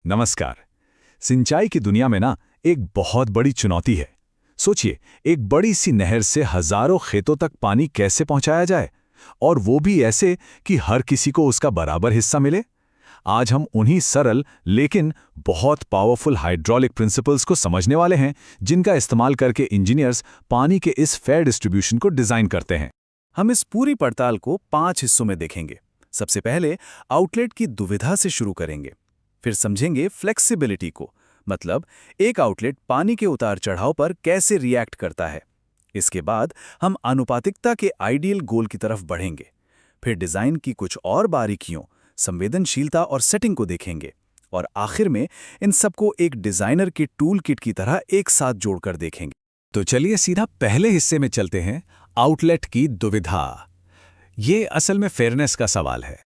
नमस्कार। सिंचाई की दुनिया में ना एक बहुत बड़ी चुनौती है। सोचिए, एक बड़ी सी नहर से हजारों खेतों तक पानी कैसे पहुंचाया जाए, और वो भी ऐसे कि हर किसी को उसका बराबर हिस्सा मिले। आज हम उन्हीं सरल लेकिन बहुत पावरफुल हाइड्रोलिक प्रिंसिपल्स को समझने वाले हैं, जिनका इस्तेमाल करके इंजीनियर्स पानी के इस फेयर डिस्ट्रीब्यूशन को डिजाइन करते हैं। हम इस पूरी पड़ताल को 5 हिस्सों में देखेंगे। सबसे पहले आउटलेट की दुविधा से शुरू करेंगे। फिर समझेंगे फ्लेक्सिबिलिटी को, मतलब एक आउटलेट पानी के उतार चढ़ाव पर कैसे रिएक्ट करता है। इसके बाद हम आनुपातिकता के आइडियल गोल की तरफ बढ़ेंगे। फिर डिजाइन की कुछ और बारीकियों, संवेदनशीलता और सेटिंग को देखेंगे। और आखिर में इन सबको एक डिजाइनर के टूल किट की तरह एक साथ जोड़कर देखेंगे। तो चलिए सीधा पहले हिस्से में चलते हैं, आउटलेट की दुविधा। ये असल में फेयरनेस का सवाल है।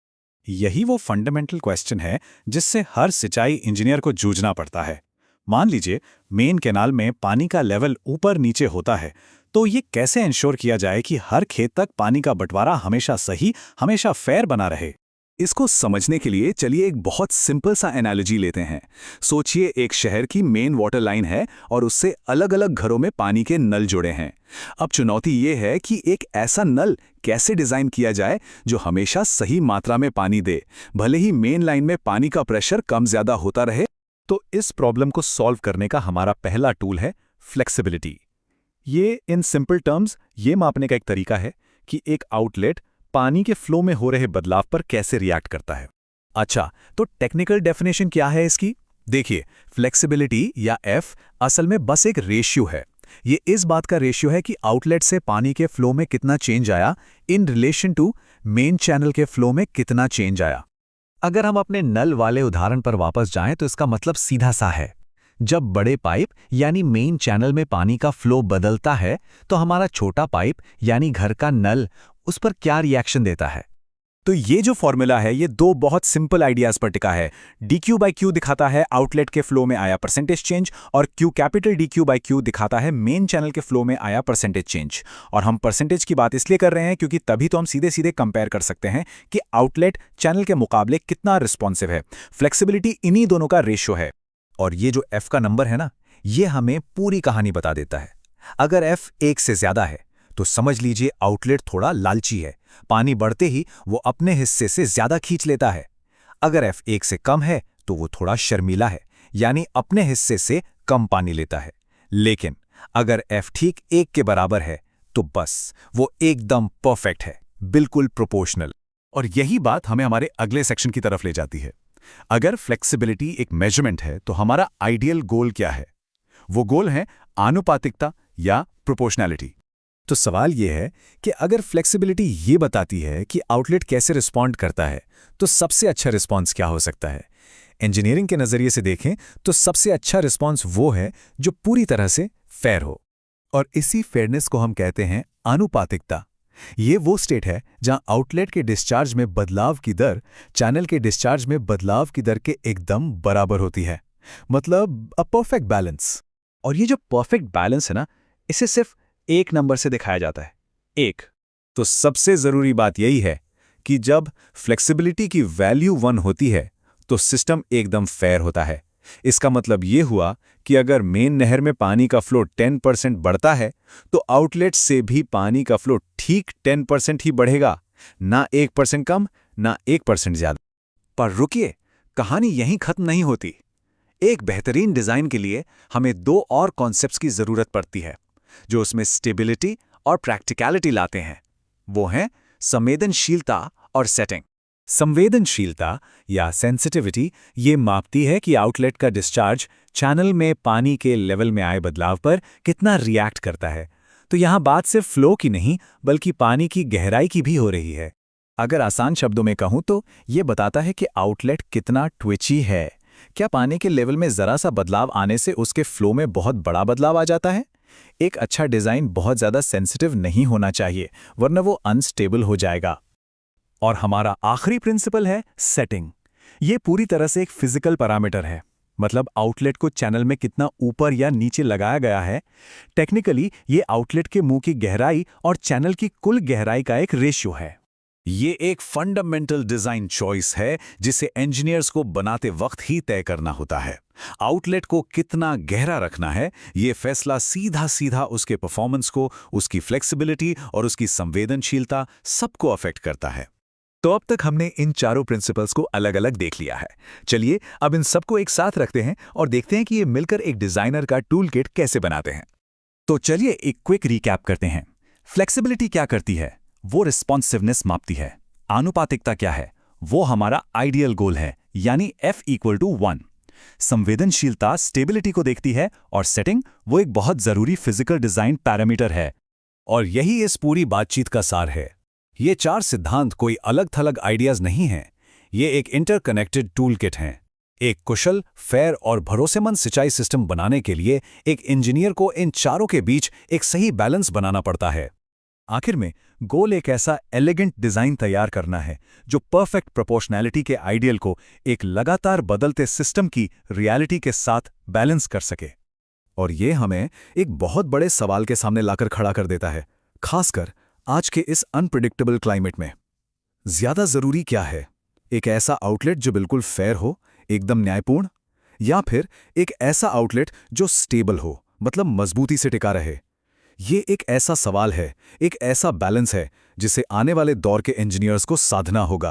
यही वो फंडामेंटल क्वेश्चन है जिससे हर सिंचाई इंजीनियर को जूझना पड़ता है। मान लीजिए मेन कैनाल में पानी का लेवल ऊपर नीचे होता है, तो ये कैसे इंश्योर किया जाए कि हर खेत तक पानी का बंटवारा हमेशा सही, हमेशा फेयर बना रहे। इसको समझने के लिए चलिए एक बहुत सिंपल सा एनालॉजी लेते हैं। सोचिए, एक शहर की मेन वाटर लाइन है और उससे अलग अलग घरों में पानी के नल जुड़े हैं। अब चुनौती ये है कि एक ऐसा नल कैसे डिजाइन किया जाए जो हमेशा सही मात्रा में पानी दे, भले ही मेन लाइन में पानी का प्रेशर कम ज्यादा होता रहे। तो इस प्रॉब्लम को सॉल्व करने का हमारा पहला टूल है फ्लेक्सिबिलिटी। ये इन सिंपल टर्म्स ये मापने का एक तरीका है कि एक आउटलेट पानी के फ्लो में हो रहे बदलाव पर कैसे रिएक्ट करता है। अच्छा, तो टेक्निकल डेफिनेशन क्या है इसकी? देखिए, फ्लेक्सिबिलिटी या एफ असल में बस एक रेशियो है। ये इस बात का रेशियो है कि आउटलेट से पानी के फ्लो में कितना चेंज आया in relation to main channel के फ्लो में कितना चेंज आया। अगर हम अपने नल वाले उदाहरण पर वापस जाएं तो इसका मतलब सीधा सा है। जब बड़े पाइप यानी मेन चैनल में पानी का फ्लो बदलता है, तो हमारा छोटा पाइप यानी घर का नल उस पर क्या रिएक्शन देता है। तो ये जो फॉर्मूला है ये दो बहुत सिंपल आइडियाज पर टिका है। dq बाई क्यू दिखाता है आउटलेट के फ्लो में आया परसेंटेज चेंज, और q capital dq by Q दिखाता है मेन चैनल के फ्लो में आया परसेंटेज चेंज। और हम परसेंटेज की बात इसलिए कर रहे हैं क्योंकि तभी तो हम सीधे सीधे कंपेयर कर सकते हैं कि आउटलेट चैनल के मुकाबले कितना रिस्पॉन्सिव है। फ्लेक्सिबिलिटी इन्हीं दोनों का रेशियो है। और ये जो f का नंबर है ना, ये हमें पूरी कहानी बता देता है। अगर f 1 से ज्यादा है तो समझ लीजिए आउटलेट थोड़ा लालची है, पानी बढ़ते ही वो अपने हिस्से से ज्यादा खींच लेता है। अगर f 1 से कम है तो वो थोड़ा शर्मीला है, यानी अपने हिस्से से कम पानी लेता है। लेकिन अगर f ठीक 1 के बराबर है तो बस वो एकदम परफेक्ट है, बिल्कुल प्रोपोर्शनल। और यही बात हमें हमारे अगले सेक्शन की तरफ ले जाती है। अगर फ्लेक्सिबिलिटी एक मेजरमेंट है तो हमारा आइडियल गोल क्या है? वो गोल है आनुपातिकता या प्रोपोर्शनैलिटी। तो सवाल यह है कि अगर फ्लेक्सिबिलिटी ये बताती है कि आउटलेट कैसे रिस्पॉन्ड करता है, तो सबसे अच्छा रिस्पॉन्स क्या हो सकता है? इंजीनियरिंग के नजरिए से देखें तो सबसे अच्छा रिस्पॉन्स वो है जो पूरी तरह से फेयर हो। और इसी फेयरनेस को हम कहते हैं आनुपातिकता। ये वो स्टेट है जहां आउटलेट के डिस्चार्ज में बदलाव की दर चैनल के डिस्चार्ज में बदलाव की दर के एकदम बराबर होती है, मतलब अ परफेक्ट बैलेंस। और ये जो परफेक्ट बैलेंस है ना, इसे सिर्फ एक नंबर से दिखाया जाता है, 1। तो सबसे जरूरी बात यही है कि जब फ्लेक्सिबिलिटी की वैल्यू 1 होती है तो सिस्टम एकदम फेयर होता है। इसका मतलब ये हुआ कि अगर मेन नहर में पानी का फ्लो 10% बढ़ता है तो आउटलेट से भी पानी का फ्लो ठीक 10% ही बढ़ेगा, ना 1% कम, ना 1% ज्यादा। पर रुकिए, कहानी यहीं खत्म नहीं होती। एक बेहतरीन डिजाइन के लिए हमें 2 और कॉन्सेप्ट्स की जरूरत पड़ती है जो उसमें स्टेबिलिटी और प्रैक्टिकलिटी लाते हैं। वो हैं संवेदनशीलता और सेटिंग। संवेदनशीलता या सेंसिटिविटी ये मापती है कि आउटलेट का डिस्चार्ज चैनल में पानी के लेवल में आए बदलाव पर कितना रिएक्ट करता है। तो यहाँ बात सिर्फ फ्लो की नहीं बल्कि पानी की गहराई की भी हो रही है। अगर आसान शब्दों में कहूँ तो ये बताता है कि आउटलेट कितना ट्विची है। क्या पानी के लेवल में जरा सा बदलाव आने से उसके फ्लो में बहुत बड़ा बदलाव आ जाता है? एक अच्छा डिजाइन बहुत ज्यादा सेंसिटिव नहीं होना चाहिए, वरना वो अनस्टेबल हो जाएगा। और हमारा आखिरी प्रिंसिपल है सेटिंग। ये पूरी तरह से एक फिजिकल पैरामीटर है, मतलब आउटलेट को चैनल में कितना ऊपर या नीचे लगाया गया है। टेक्निकली ये आउटलेट के मुंह की गहराई और चैनल की कुल गहराई का एक रेशियो है। ये एक फंडामेंटल डिजाइन चॉइस है जिसे इंजीनियर्स को बनाते वक्त ही तय करना होता है। आउटलेट को कितना गहरा रखना है, ये फैसला सीधा सीधा उसके परफॉर्मेंस को, उसकी फ्लेक्सिबिलिटी और उसकी संवेदनशीलता सबको अफेक्ट करता है। तो अब तक हमने इन चारों प्रिंसिपल्स को अलग अलग देख लिया है। चलिए अब इन सबको एक साथ रखते हैं और देखते हैं कि ये मिलकर एक डिजाइनर का टूल किट कैसे बनाते हैं। तो चलिए एक क्विक रिकैप करते हैं। फ्लेक्सिबिलिटी क्या करती है? वो रिस्पॉन्सिवनेस मापती है। आनुपातिकता क्या है? वो हमारा आइडियल गोल है, यानी F=1। संवेदनशीलता स्टेबिलिटी को देखती है और सेटिंग वो एक बहुत जरूरी फिजिकल डिजाइन पैरामीटर है। और यही इस पूरी बातचीत का सार है। ये चार सिद्धांत कोई अलग थलग आइडियाज नहीं हैं। ये एक इंटरकनेक्टेड टूल किट हैं। एक कुशल, फेयर और भरोसेमंद सिंचाई सिस्टम बनाने के लिए एक इंजीनियर को इन चारों के बीच एक सही बैलेंस बनाना पड़ता है। आखिर में गोल एक ऐसा एलिगेंट डिजाइन तैयार करना है जो परफेक्ट प्रोपोर्शनैलिटी के आइडियल को एक लगातार बदलते सिस्टम की रियलिटी के साथ बैलेंस कर सके। और ये हमें एक बहुत बड़े सवाल के सामने लाकर खड़ा कर देता है, खासकर आज के इस अनप्रिडिक्टेबल क्लाइमेट में। ज्यादा जरूरी क्या है, एक ऐसा आउटलेट जो बिल्कुल फेयर हो, एकदम न्यायपूर्ण, या फिर एक ऐसा आउटलेट जो स्टेबल हो, मतलब मजबूती से टिका रहे? ये एक ऐसा सवाल है, एक ऐसा बैलेंस है जिसे आने वाले दौर के इंजीनियर्स को साधना होगा।